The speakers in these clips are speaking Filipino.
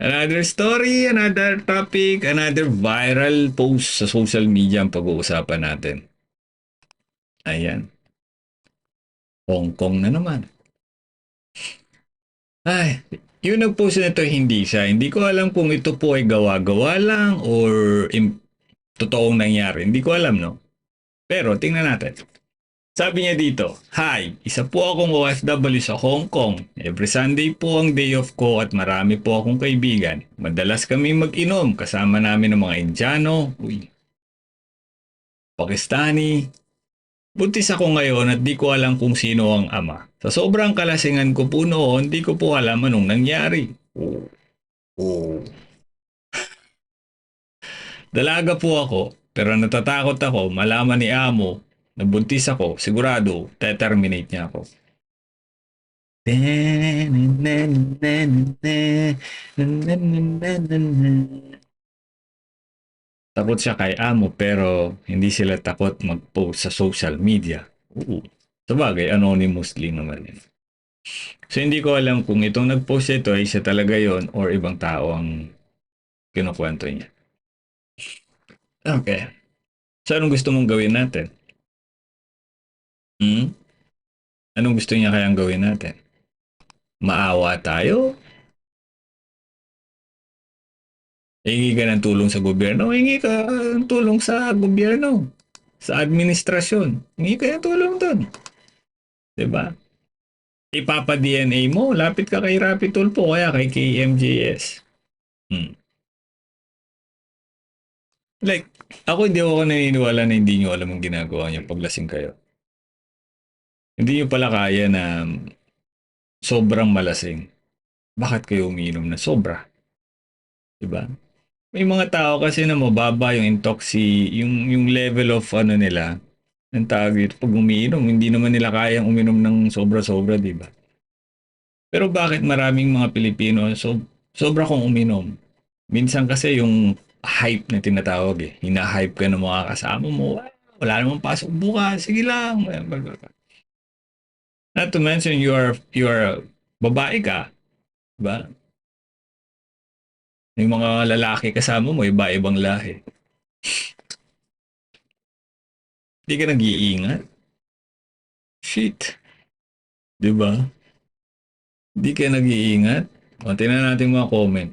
Another story, another topic, another viral post sa social media ang pag-uusapan natin. Ayan, Hong Kong na naman. Ay, yung nag-post na ito hindi siya. Hindi ko alam kung ito po ay gawa-gawa lang or totoong nangyari. Hindi ko alam, no? Pero tingnan natin. Sabi niya dito, "Hi, isa po akong OFW sa Hong Kong. Every Sunday po ang day off ko at marami po akong kaibigan. Madalas kami mag-inom kasama namin ng mga Indiano, Pakistani. Buntis ako ngayon at di ko alam kung sino ang ama. Sa sobrang kalasingan ko po noon, di ko po alam anong nangyari. Oh, oh. Dalaga po ako, pero natatakot ako malaman ni amo na buntis ako, sigurado, te-terminate niya ako. Takot siya kay amo pero hindi sila takot mag-post sa social media. Oo. Sabagay, anonymously naman yun. So hindi ko alam kung itong nag-post ito ay siya talaga yon or ibang tao ang kinukwento niya. Okay. So anong gusto mong gawin natin? Hmm? Anong gusto niya kayang gawin natin? Maawa tayo? Hingi ka ng tulong sa gobyerno? Hingi ka ng tulong sa gobyerno. Sa administrasyon. Hingi ka ng tulong doon. Diba? Ipapa-DNA mo, lapit ka kay Rapi Tulfo kaya kay KMJS. Hmm. Like, ako hindi ako naniniwala na hindi nyo alam ang ginagawa nyo pag lasing kayo. Hindi nyo pala kaya na sobrang malasing. Bakit kayo umiinom na sobra? Diba? May mga tao kasi na mababa yung yung level of ano nila, ang tawag dito, pag umiinom, hindi naman nila kayang uminom ng sobra-sobra, di ba? Pero bakit maraming mga Pilipino sobra kong uminom? Minsan kasi yung hype na tinatawag eh. Hina-hype ka ng mga kasama mo. "Ah, wala namang pasok bukas. Sige lang." Not to mention you are babae ka, 'di ba? Yung mga lalaki kasama mo iba-ibang lahi. Hindi ka nag-iingat. Shit, 'di ba? Hindi ka nag-iingat. O, tingnan natin mga comment.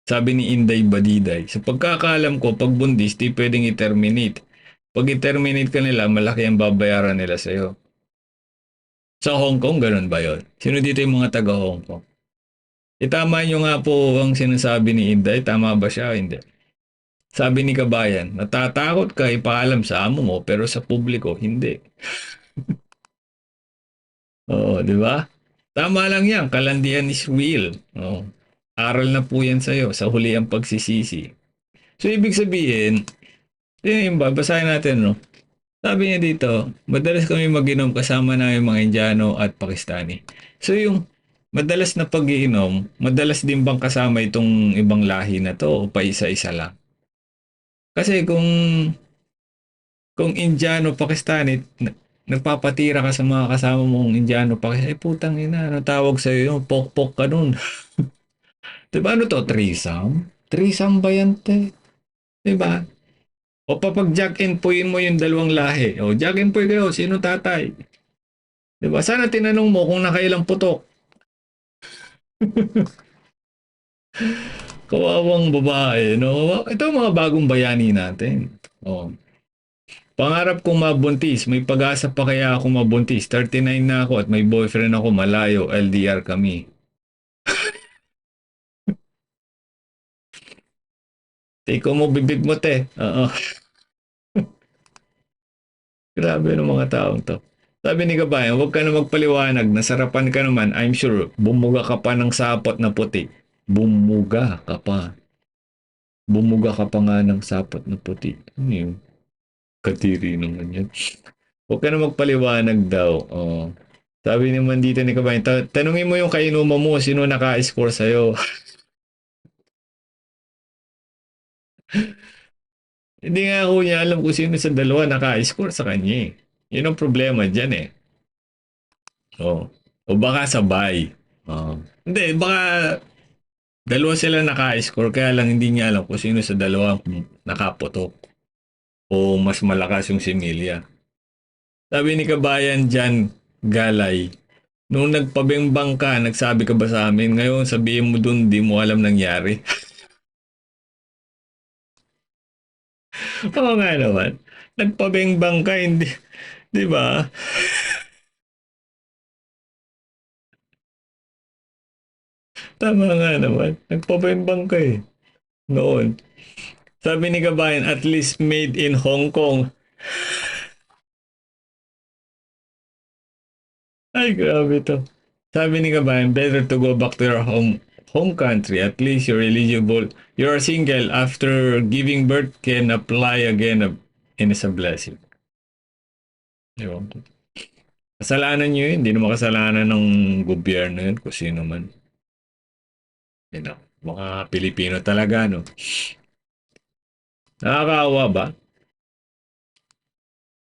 Sabi ni Inday Badiday, sa pagkakaalam ko, pag bundis, di pwedeng i-terminate. Pag i-terminate ka nila, malaki ang babayaran nila sa'yo. Sa Hong Kong, ganun ba yun? Sino dito yung mga taga Hong Kong? Itama nyo nga po ang sinasabi ni Inday. Tama ba siya o hindi? Sabi ni Kabayan, natatakot ka ipaalam sa amo mo pero sa publiko, hindi. Oo, di ba? Tama lang yan. Kalandian is real. Oo. Aral na po yan sa'yo sa huli ang pagsisisi. So, ibig sabihin, yun yung babasahin natin, no? Sabi niya dito, madalas kami mag-inom kasama na yung mga Indiano at Pakistani. So yung madalas na pag-iinom, madalas din bang kasama itong ibang lahi na to o pa isa-isa lang? Kasi kung Indiano, Pakistani, nagpapatira ka sa mga kasama mong Indiano, Pakistani, eh putang ina, ano tawag sa'yo yun? Pok-pok ka nun. Diba ano to? Threesome? Threesome ba yan, te? Diba? O papag jack and puyin mo yung dalawang lahi. O jack and puy kayo, sino tatay? Diba? Sana tinanong mo kung nakailang putok. Kawawang babae, no? Ito ang mga bagong bayani natin. Oh. Pangarap kong mabuntis. May pag-asa pa kaya ako mabuntis. 39 na ako at may boyfriend ako malayo. LDR kami. Tiko mo bibig mo, te. Oo. Grabe ng mga taong to. Sabi ni Kabayan, huwag ka na magpaliwanag. Nasarapan ka naman. I'm sure, bumuga ka pa ng sapot na puti. Bumuga ka pa. Bumuga ka pa nga ng sapot na puti. Ano yun? Katiri naman yan. Huwag ka na magpaliwanag daw. Oh. Sabi naman dito ni Kabayan, tanungin mo yung kainuman mo, sino naka-score sa'yo. Hindi nga ako niya alam kung sino sa dalawa naka-score sa kanya eh. Yun ang problema dyan eh. Oh. O baka sabay. Oh. Hindi, baka Dalawa sila naka-score kaya lang hindi niya alam kung sino sa dalawa nakaputok o mas malakas yung similya. Sabi ni Kabayan Jan Galay, nung nagpabengbang ka, nagsabi ka ba sa amin? Ngayon sabihin mo dun, di mo alam nangyari. Oo nga naman. Nagpabengbang ka, hindi, di ba? Tama nga naman. Nagpabengbang ka eh. Noon. Sabi ni Kabayan, at least made in Hong Kong. Ay, grabe to. Sabi ni Kabayan, better to go back to your home country. At least you're eligible. You're single after giving birth can apply again and it's a blessing. Di ba? Kasalanan nyo yun. Hindi naman kasalanan ng gobyerno yun kung sino man. You know, mga Pilipino talaga, no? Nakakaawa ba?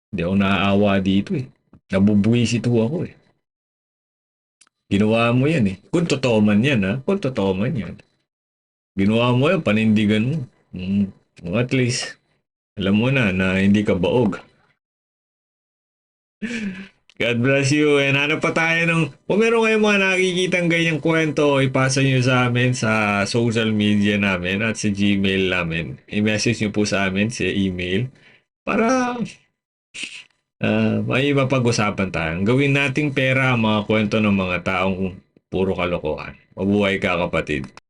Hindi ako naaawa dito eh. Nabubuwisit ho ako eh. Ginawa mo yan eh. Kung totoo man yan ha. Kung totoo man yan. Ginawa mo yan, panindigan mo. Mm. At least, alam mo na hindi ka baog. God bless you. And ano pa tayo nung, kung meron kayong mga nakikitang ganyang kwento, ipasa nyo sa amin sa social media namin at sa Gmail namin. I-message nyo po sa amin sa email para may mapag-usapan tayo. Gawin nating pera ang mga kwento ng mga taong puro kalokohan. Mabuhay ka kapatid.